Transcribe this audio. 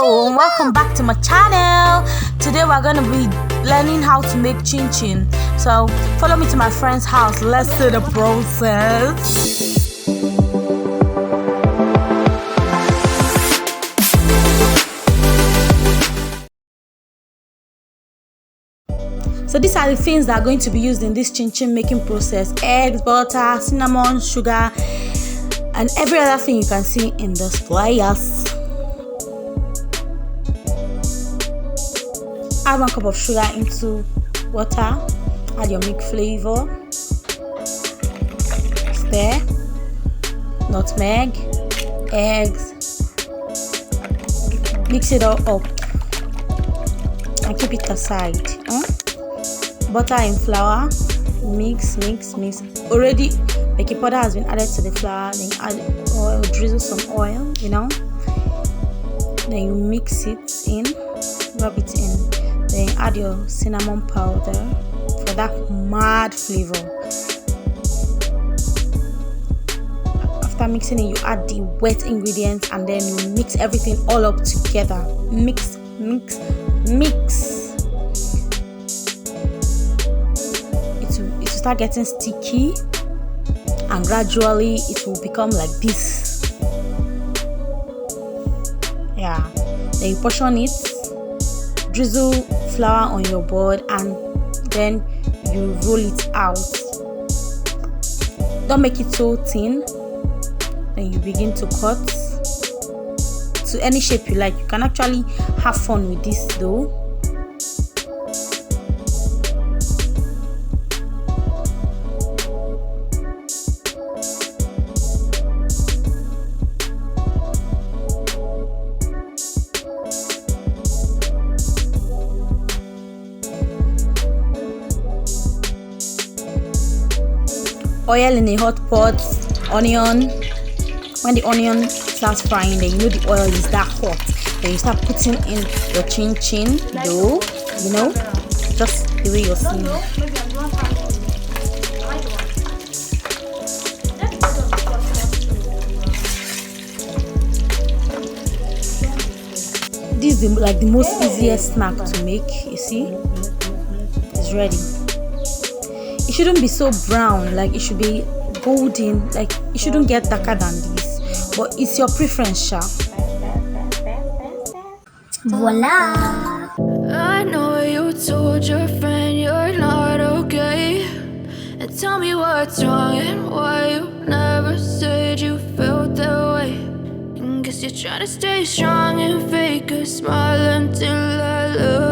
Hello, welcome back to my channel. Today we're going to be learning how to make chin chin. So follow me to my friend's house. Let's see the process. So these are the things that are going to be used in this chin chin making process: eggs, butter, cinnamon, sugar, and every other thing you can see in the flyers. Add 1 cup of sugar into water. Add your milk flavor. Stir. Nutmeg. Eggs. Mix it all up and keep it aside. Butter and flour. Mix. Already baking powder has been added to the flour. Then add oil, drizzle some oil, Then you mix it in, rub it in. Then add your cinnamon powder for that mad flavor. After mixing it, you add the wet ingredients and then you mix everything all up together. Mix. It will start getting sticky and gradually it will become like this. Then you portion it. Drizzle flour on your board and then you roll it out. Don't make it so thin. Then you begin to cut to any shape you like. You can actually have fun with this dough. Oil in a hot pot, onion. When the onion starts frying, then the oil is that hot. Then you start putting in your chin chin dough, just the way you're seeing. This is like the most easiest snack to make. You see, it's ready. It shouldn't be so brown, like it should be golden, like it shouldn't get darker than this, but it's your preference, sha. Voila! I know you told your friend you're not okay, and tell me what's wrong and why you never said you felt that way. And guess you're trying to stay strong and fake a smile until I look